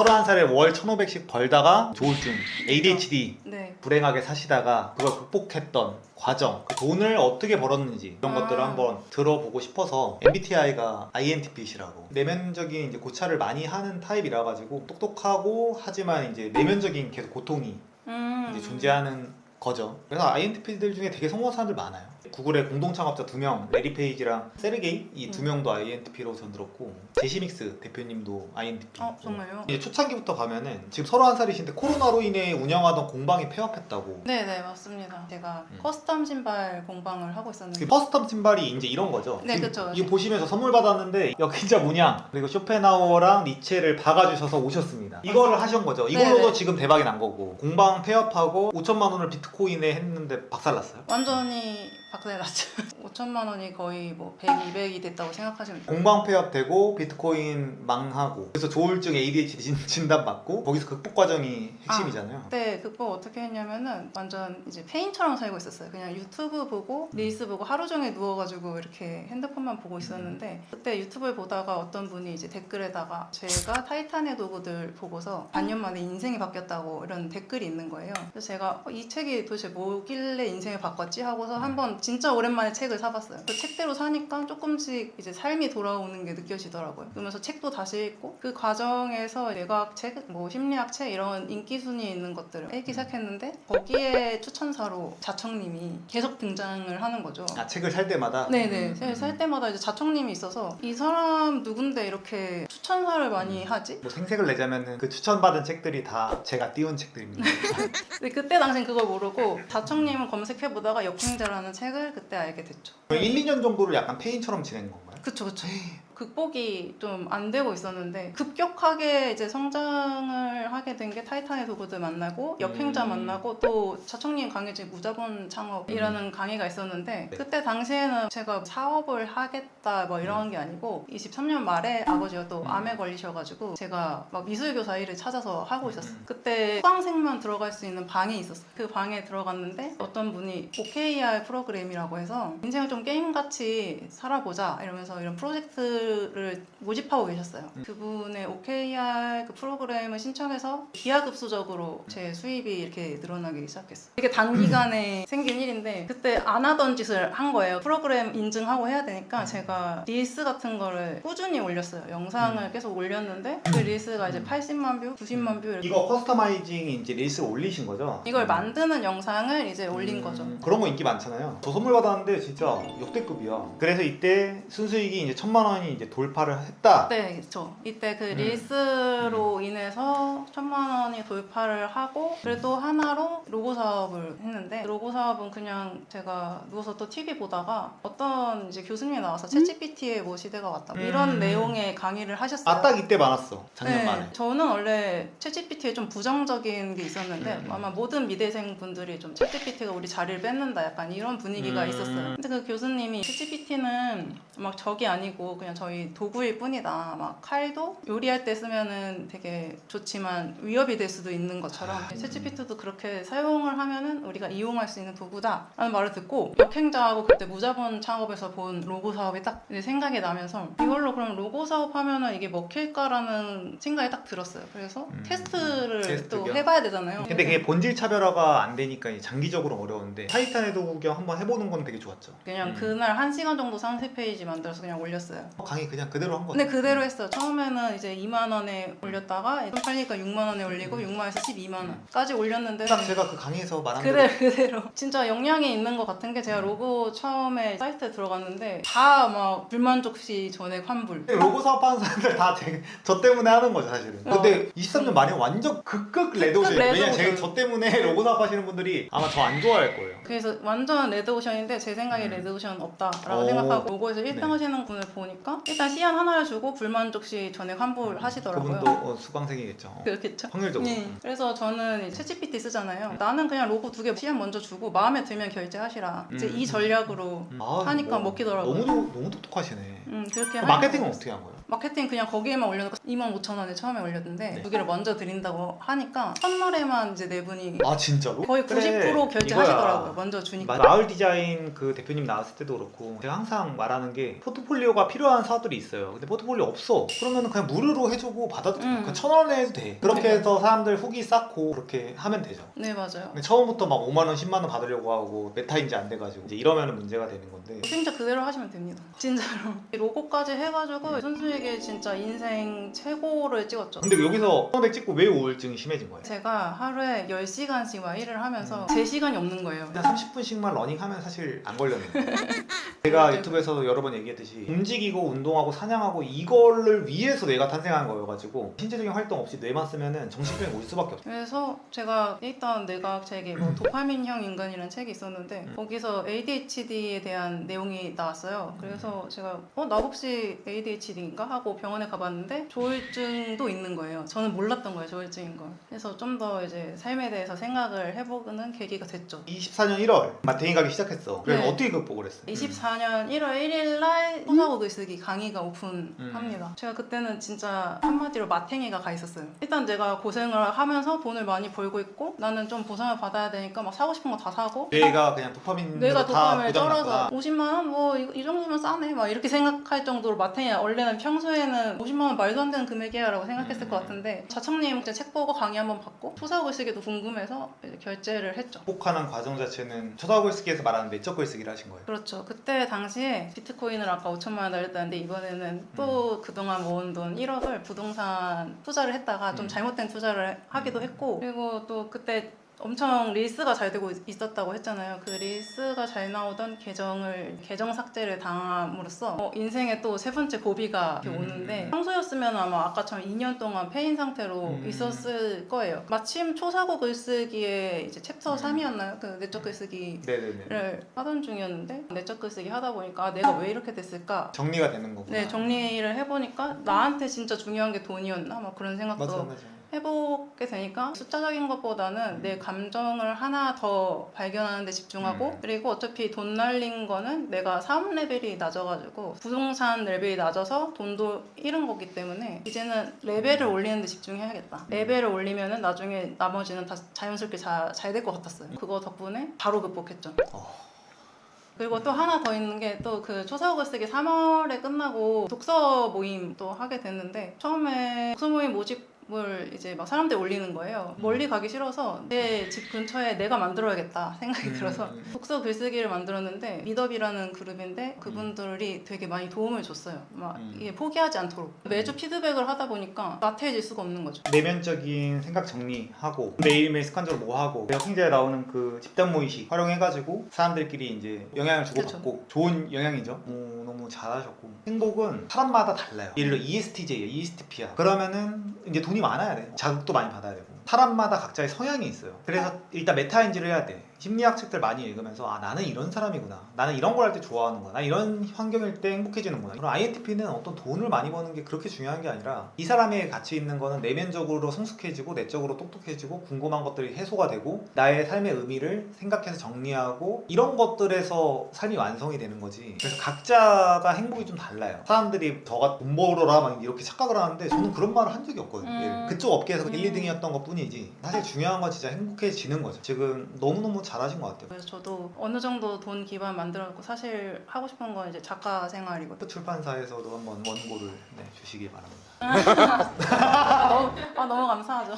31살에 월 1,500씩 벌다가 조울증, ADHD 네. 불행하게 사시다가 그걸 극복했던 과정, 그 돈을 어떻게 벌었는지 이런 것들을 한번 들어보고 싶어서 MBTI가 INTP시라고 내면적인 이제 고찰을 많이 하는 타입이라 가지고 똑똑하고 하지만 이제 내면적인 계속 고통이 이제 존재하는 거죠. 그래서 INTP들 중에 되게 성공한 사람들 많아요. 구글의 공동 창업자 2명, 레리 페이지랑 세르게이 이 2명도 INTP로 전 들었고 제시믹스 대표님도 INTP. 정말요? 이제 초창기부터 가면은 지금 31살이신데 코로나로 인해 운영하던 공방이 폐업했다고. 네네 맞습니다. 제가 커스텀 신발 공방을 하고 있었는데 그 커스텀 신발이 이제 이런 거죠. 네, 지금 그쵸. 이거 보시면서 선물 받았는데 역행자 문양 그리고 쇼펜하우어랑 니체를 박아주셔서 오셨습니다. 이거를 하신 거죠. 이걸로도 네네. 지금 대박이 난 거고 공방 폐업하고 5천만 원을 비트코인에 했는데 박살났어요. 완전히 박살났죠. 5천만 원이 거의 뭐 100, 200이 됐다고 생각하시면 돼요. 공방 폐업되고 비트코인 망하고 그래서 조울증 ADHD 진단 받고 거기서 극복 과정이 핵심이잖아요. 그때 극복 어떻게 했냐면은 완전 이제 페인처럼 살고 있었어요. 그냥 유튜브 보고 릴스 보고 하루 종일 누워가지고 이렇게 핸드폰만 보고 있었는데 그때 유튜브를 보다가 어떤 분이 이제 댓글에다가 제가 타이탄의 도구들 보고서 반년 만에 인생이 바뀌었다고 이런 댓글이 있는 거예요. 그래서 제가 이 책이 도대체 뭐길래 인생을 바꿨지 하고서 한번 진짜 오랜만에 책을 사봤어요. 그 책대로 사니까 조금씩 이제 삶이 돌아오는 게 느껴지더라고요. 그러면서 책도 다시 읽고 그 과정에서 뇌과학책, 뭐 심리학책 이런 인기 순위에 있는 것들을 읽기 시작했는데 거기에 추천사로 자청님이 계속 등장을 하는 거죠. 아 책을 살 때마다? 네네. 살 때마다 이제 자청님이 있어서 이 사람 누군데 이렇게 추천사를 많이 하지? 뭐 생색을 내자면은 그 추천받은 책들이 다 제가 띄운 책들입니다. 근데 그때 당시엔 그걸 모르고 자청님을 검색해보다가 역행자라는 책을 그때 알게 됐죠. 1, 2년 정도를 약간 페인처럼 지낸 건가요? 그쵸. 극복이 좀 안 되고 있었는데 급격하게 이제 성장을 하게 된 게 타이탄의 도구들 만나고 역행자 만나고 또 자청님 강의 중에 무자본 창업이라는 강의가 있었는데 네. 그때 당시에는 제가 사업을 하겠다 뭐 이런 게 아니고 23년 말에 아버지가 또 암에 걸리셔가지고 제가 막 미술교사 일을 찾아서 하고 있었어요. 그때 수강생만 들어갈 수 있는 방이 있었어요. 그 방에 들어갔는데 어떤 분이 OKR 프로그램이라고 해서 인생을 좀 게임같이 살아보자 이러면서 이런 프로젝트를 모집하고 계셨어요. 그분의 OKR 그 프로그램을 신청해서 기하급수적으로 제 수입이 이렇게 늘어나기 시작했어요. 이게 단기간에 생긴 일인데 그때 안 하던 짓을 한 거예요. 프로그램 인증하고 해야 되니까 제가 릴스 같은 거를 꾸준히 올렸어요. 영상을 계속 올렸는데 그 릴스가 이제 80만 뷰, 90만 뷰 이렇게. 이거 커스터마이징 이제 릴스를 올리신 거죠? 이걸 만드는 영상을 이제 올린 거죠. 그런 거 인기 많잖아요. 저 선물 받았는데 진짜 역대급이야. 그래서 이때 순수익이 이제 1,000만 원이 이제 돌파를 했다. 네, 그렇죠. 이때 그 릴스로 인해서 1,000만 원이 돌파를 하고 그래도 하나로 로고 사업을 했는데 로고 사업은 그냥 제가 누워서 또 TV 보다가 어떤 이제 교수님이 나와서 챗GPT의 뭐 시대가 왔다 이런 내용의 강의를 하셨어요. 아 딱 이때 많았어. 작년 네, 말에. 저는 원래 챗GPT에 좀 부정적인 게 있었는데 아마 모든 미대생 분들이 좀 챗GPT가 우리 자리를 뺏는다 약간 이런 분위기가 있었어요. 근데 그 교수님이 챗GPT는 막 적이 아니고 그냥 저희 도구일 뿐이다. 막 칼도 요리할 때 쓰면은 되게 좋지만 위협이 될 수도 있는 것처럼 챗GPT도 그렇게 사용을 하면은 우리가 이용할 수 있는 도구다 라는 말을 듣고 역행자하고 그때 무자본 창업에서 본 로고 사업이 딱 이제 생각이 나면서 이걸로 그럼 로고 사업 하면은 이게 먹힐까라는 생각이 딱 들었어요. 그래서 테스트를 또 테스트요? 해봐야 되잖아요. 근데 그게 본질 차별화가 안 되니까 이제 장기적으로 어려운데 타이탄의 도구경 한번 해보는 건 되게 좋았죠. 그냥 그날 1시간 정도 상세 페이지 만들어서 그냥 올렸어요. 강의 그냥 그대로 한 거죠. 근데 그대로 했어요. 처음에는 이제 2만 원에 올렸다가 좀 팔리니까 6만 원에 올리고 6만에서 12만 원까지 올렸는데 딱 제가 그 강의에서 말한 대로 그대로 진짜 역량이 있는 것 같은 게 제가 로고 처음에 사이트에 들어갔는데 다 막 불만족 시 전액 환불. 로고 사업하는 사람들 다 저 때문에 하는 거죠 사실은. 근데 23년 말에 완전 극극 레드오션. 왜냐면 저 때문에 로고 사업하시는 분들이 아마 저 안 좋아할 거예요. 그래서 완전 레드오션인데 제 생각에 레드오션 없다라고 생각하고 로고에서 1등 하시는 분을 보니까 일단 시안 하나를 주고 불만족 시 전액 환불 하시더라고요. 그분도 수강생이겠죠. 그렇겠죠. 확률적으로. 네. 그래서 저는 챗GPT 쓰잖아요. 나는 그냥 로고 2개 시안 먼저 주고 마음에 들면 결제하시라. 이제 이 전략으로 아, 하니까 먹히더라고요. 너무 똑똑하시네. 그렇게 마케팅은 어떻게 한 거예요? 마케팅 그냥 거기에만 올려놓고 25,000원에 처음에 올렸는데 네. 두 개를 먼저 드린다고 하니까 첫날에만 이제 네 분이 아 진짜로? 거의 90% 그래, 결제하시더라고요. 이거야. 먼저 주니까. 마을 디자인 그 대표님 나왔을 때도 그렇고 제가 항상 말하는 게 포트폴리오가 필요한 사업들이 있어요. 근데 포트폴리오 없어. 그러면 그냥 무료로 해주고 받아도 돼요. 그냥 1,000원에 해도 돼. 그렇게 네. 해서 사람들 후기 쌓고 그렇게 하면 되죠. 네 맞아요. 근데 처음부터 막 5만 원, 10만 원 받으려고 하고 메타인지 안 돼가지고 이제 이러면 문제가 되는 건데. 진짜 그대로 하시면 됩니다. 진짜로. 로고까지 해가지고 선수에게 진짜 인생 최고를 찍었죠. 근데 여기서 소맥 찍고 왜 우울증이 심해진 거예요? 제가 하루에 10시간씩 막 일을 하면서 제 시간이 없는 거예요. 그냥 30분씩만 러닝하면 사실 안 걸렸는데 제가 유튜브에서도 여러 번 얘기했듯이 움직이고 운동하고 사냥하고 이거를 위해서 뇌가 탄생한 거여가지고 신체적인 활동 없이 뇌만 쓰면은 정신병이 올 수밖에 없어요. 그래서 제가 읽던 뇌과학 책에 뭐 도파민형 인간이라는 책이 있었는데 거기서 ADHD에 대한 내용이 나왔어요. 그래서 제가 나 혹시 ADHD인가 하고 병원에 가봤는데 조울증도 있는 거예요. 저는 몰랐던 거예요, 조울증인 걸. 그래서 좀 더 이제 삶에 대해서 생각을 해보는 계기가 됐죠. 24년 1월 마탱이 가기 시작했어. 그래서 네. 어떻게 극복을 했어? 24년 1월 1일 날 소사고 글쓰기 강의가 오픈합니다. 제가 그때는 진짜 한마디로 마탱이가 가 있었어요. 일단 내가 고생을 하면서 돈을 많이 벌고 있고 나는 좀 보상을 받아야 되니까 막 사고 싶은 거 다 사고 뇌가 그냥 도파민으로 내가 다 도파민을 고장났구나. 쩔어서 50만 원? 뭐 이 정도면 싸네 막 이렇게 생각할 정도로 마탱이야. 원래는 평소에는 50만 원 말도 안 되는 금액이야 라고 생각했을 것 같은데 자청님 이제 책 보고 강의 한번 받고 소사고 글쓰기도 궁금해서 이제 결제를 했죠. 극복하는 과정 자체는 초등학교 글쓰기에서 말하는 내적 글쓰기를 하신 거예요. 그렇죠. 그때 당시에 비트코인을 아까 5천만 원 날렸다는데 이번에는 또 그동안 모은 돈 1억을 부동산 투자를 했다가 좀 잘못된 투자를 하기도 했고 그리고 또 그때 엄청 릴스가 잘 되고 있었다고 했잖아요. 그 릴스가 잘 나오던 계정 삭제를 당함으로써 인생에 또 세 번째 고비가 이렇게 오는데 평소였으면 아마 아까처럼 2년 동안 폐인 상태로 있었을 거예요. 마침 초사고 글쓰기에 이제 챕터 3이었나요? 그 내적 글쓰기를 네네네. 하던 중이었는데 내적 글쓰기 하다 보니까 내가 왜 이렇게 됐을까? 정리가 되는 거구나. 네, 정리를 해보니까 나한테 진짜 중요한 게 돈이었나? 막 그런 생각도 맞아. 해보게 되니까 숫자적인 것보다는 내 감정을 하나 더 발견하는 데 집중하고 그리고 어차피 돈 날린 거는 내가 사업 레벨이 낮아가지고 부동산 레벨이 낮아서 돈도 잃은 거기 때문에 이제는 레벨을 올리는 데 집중해야겠다. 레벨을 올리면은 나중에 나머지는 다 자연스럽게 잘 될 것 같았어요. 그거 덕분에 바로 극복했죠. 그리고 또 하나 더 있는 게 또 그 초사고 글쓰기 3월에 끝나고 독서 모임 또 하게 됐는데 처음에 독서 모임 모집을 이제 막 사람들이 올리는 거예요. 멀리 가기 싫어서 내 집 근처에 내가 만들어야겠다 생각이 들어서 독서 글쓰기를 만들었는데 미더비라는 그룹인데 그분들이 되게 많이 도움을 줬어요. 막 이게 포기하지 않도록 매주 피드백을 하다 보니까 나태해질 수가 없는 거죠. 내면적인 생각 정리하고 매일매일 습관적으로 뭐 하고 내가 생자에 나오는 그 집단 모의식 활용해가지고 사람들끼리 이제 영향을 주고받고 좋은 영향이죠. 너무 잘하셨고 행복은 사람마다 달라요. 예를 들어 ESTJ야, ESTP야. 그러면은 이제 돈이 많아야 돼. 자극도 많이 받아야 되고. 사람마다 각자의 성향이 있어요. 그래서 일단 메타인지를 해야 돼. 심리학 책들 많이 읽으면서 나는 이런 사람이구나. 나는 이런 걸 할 때 좋아하는구나. 난 이런 환경일 때 행복해지는구나. 그럼 INTP는 어떤 돈을 많이 버는 게 그렇게 중요한 게 아니라 이 사람의 가치 있는 거는 내면적으로 성숙해지고 내적으로 똑똑해지고 궁금한 것들이 해소가 되고 나의 삶의 의미를 생각해서 정리하고 이런 것들에서 삶이 완성이 되는 거지. 그래서 각자가 행복이 좀 달라요. 사람들이 저가 돈 벌어라 막 이렇게 착각을 하는데 저는 그런 말을 한 적이 없거든요. 그쪽 업계에서 1, 2등이었던 것 뿐이지 사실 중요한 건 진짜 행복해지는 거죠. 지금 너무너무 잘하신 것 같아요. 그래서 저도 어느 정도 돈 기반 만들었고 사실 하고 싶은 건 이제 작가 생활이거든요. 출판사에서도 한번 원고를 주시기 바랍니다. 너무 감사하죠.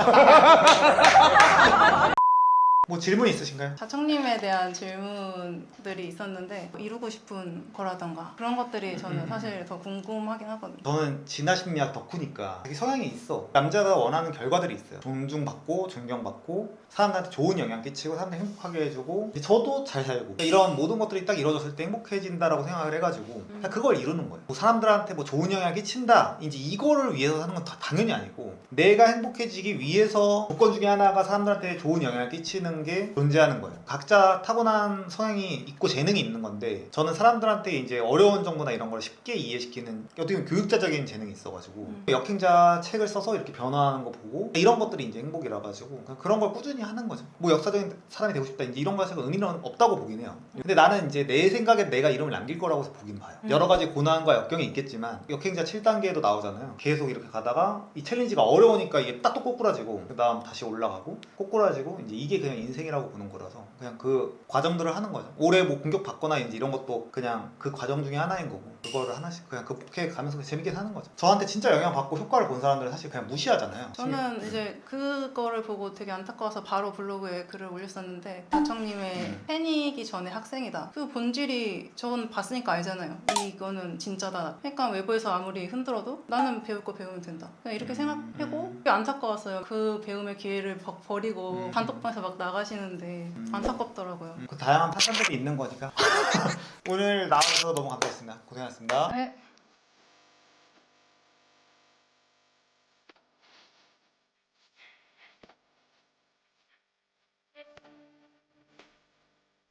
뭐 질문 있으신가요? 자청님에 대한 질문들이 있었는데 이루고 싶은 거라던가 그런 것들이 저는 사실 더 궁금하긴 하거든요. 저는 진화심리학 덕후니까 되게 성향이 있어. 남자가 원하는 결과들이 있어요. 존중받고 존경받고 사람들한테 좋은 영향 끼치고 사람들 행복하게 해주고 저도 잘 살고 이런 모든 것들이 딱 이루어졌을 때 행복해진다라고 생각을 해가지고 그걸 이루는 거예요. 뭐 사람들한테 뭐 좋은 영향 끼친다 이제 이거를 위해서 하는 건 당연히 아니고 내가 행복해지기 위해서 조건 중에 하나가 사람들한테 좋은 영향을 끼치는 성향이라는 게 존재하는 거예요. 각자 타고난 성향이 있고 재능이 있는 건데 저는 사람들한테 이제 어려운 정보나 이런 걸 쉽게 이해시키는 어떻게 보면 교육자적인 재능이 있어가지고 역행자 책을 써서 이렇게 변화하는 거 보고 이런 것들이 이제 행복이라 가지고 그런 걸 꾸준히 하는 거죠. 뭐 역사적인 사람이 되고 싶다 이제 이런 거 자체가 의미는 없다고 보긴 해요. 근데 나는 이제 내 생각에 내가 이름을 남길 거라고 해서 보긴 봐요. 여러 가지 고난과 역경이 있겠지만 역행자 7단계에도 나오잖아요. 계속 이렇게 가다가 이 챌린지가 어려우니까 이게 딱 또 꼬꾸라지고 그 다음 다시 올라가고 꼬꾸라지고 이제 이게 그냥 인생이라고 보는 거라서 그냥 그 과정들을 하는 거죠. 올해 뭐 공격 받거나 이제 이런 것도 그냥 그 과정 중에 하나인 거고 그거를 하나씩 그냥 극복해 가면서 그냥 재밌게 사는 거죠. 저한테 진짜 영향 받고 효과를 본 사람들은 사실 그냥 무시하잖아요. 저는 이제 그거를 보고 되게 안타까워서 바로 블로그에 글을 올렸었는데 다청님의 팬이기 전에 학생이다. 그 본질이 전 봤으니까 알잖아요. 이거는 진짜다. 그러니까 외부에서 아무리 흔들어도 나는 배울 거 배우면 된다. 그냥 이렇게 생각하고 안타까웠어요. 그 배움의 기회를 버리고 단톡방에서 막 나가시는데 안타깝더라고요. 그 다양한 판단들이 있는 거니까 오늘 나와주셔서 너무 감사했습니다. 고생하셨습니다. 네.